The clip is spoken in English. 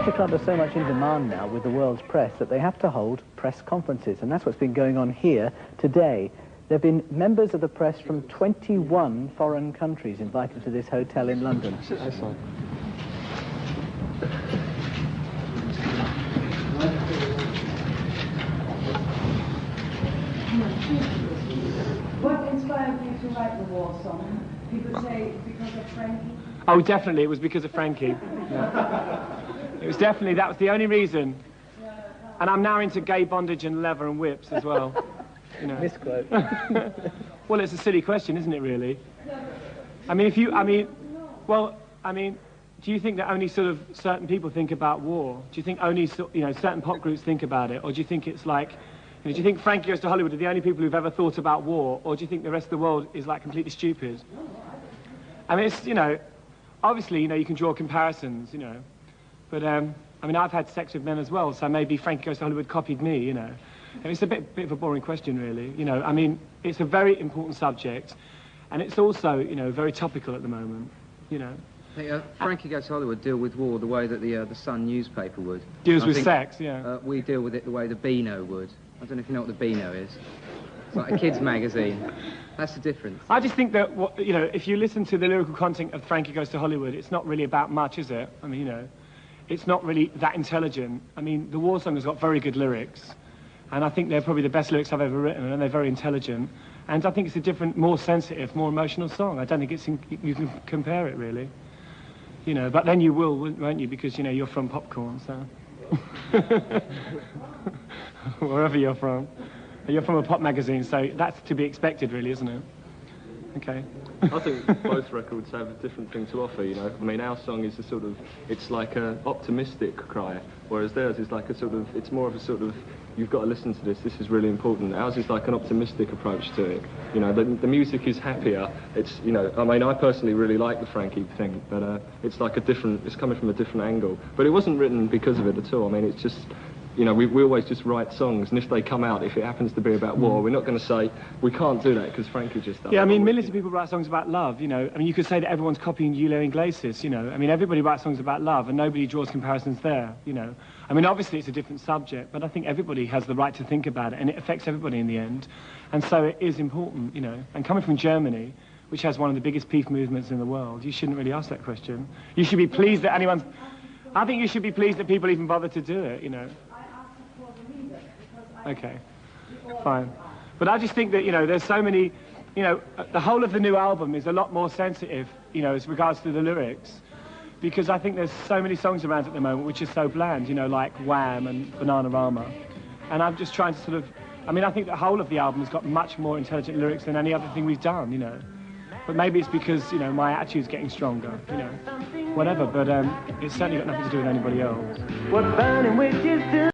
Theatre Club are so much in demand now with the world's press that they have to hold press conferences, and that's what's been going on here today. There have been members of the press from 21 foreign countries invited to this hotel in London. What inspired you to write the war song? People say because of Frankie? Oh, definitely, it was because of Frankie. Yeah. It was definitely, that was the only reason. And I'm now into gay bondage and leather and whips as well. You know. Misquote. Well, it's a silly question, isn't it, really? I mean, do you think that only sort of certain people think about war? Do you think only, certain pop groups think about it? Or do you think it's like, do you think Frankie Goes to Hollywood are the only people who've ever thought about war? Or do you think the rest of the world is, like, completely stupid? I mean, it's, obviously, you can draw comparisons, But, I've had sex with men as well, so maybe Frankie Goes to Hollywood copied me, And it's a bit of a boring question, really. It's a very important subject, and it's also, very topical at the moment, Frankie Goes to Hollywood deal with war the way that the Sun newspaper would. Deals with sex, yeah. We deal with it the way the Beano would. I don't know if you know what the Beano is. It's like a kid's magazine. That's the difference. I just think that, if you listen to the lyrical content of Frankie Goes to Hollywood, it's not really about much, is it? It's not really that intelligent. The war song has got very good lyrics, and I think they're probably the best lyrics I've ever written, and they're very intelligent. And I think it's a different, more sensitive, more emotional song. I don't think you can compare it, really. But then you will, won't you? Because, you're from Popcorn, so... Wherever you're from. You're from a pop magazine, so that's to be expected, really, isn't it? Okay. I think both records have a different thing to offer, our song is it's like an optimistic cry, whereas theirs is like it's more of a sort of, you've got to listen to this is really important. Ours is like an optimistic approach to it. The music is happier. It's, I personally really like the Frankie thing, but it's like it's coming from a different angle. But it wasn't written because of it at all. It's just, we always just write songs, and if they come out, if it happens to be about war, we're not going to say, we can't do that because Frankie just does. Yeah, millions of people write songs about love, you could say that everyone's copying Julio Iglesias, everybody writes songs about love, and nobody draws comparisons there, obviously it's a different subject, but I think everybody has the right to think about it, and it affects everybody in the end, and so it is important, and coming from Germany, which has one of the biggest peace movements in the world, you shouldn't really ask that question. You should be pleased that I think you should be pleased that people even bother to do it, Okay, fine. But I just think that, there's so many, the whole of the new album is a lot more sensitive, as regards to the lyrics, because I think there's so many songs around at the moment which are so bland, like Wham and Bananarama. And I'm just trying to sort of, I think the whole of the album has got much more intelligent lyrics than any other thing we've done, But maybe it's because, my attitude's getting stronger, whatever, but it's certainly got nothing to do with anybody else. What burning witches do?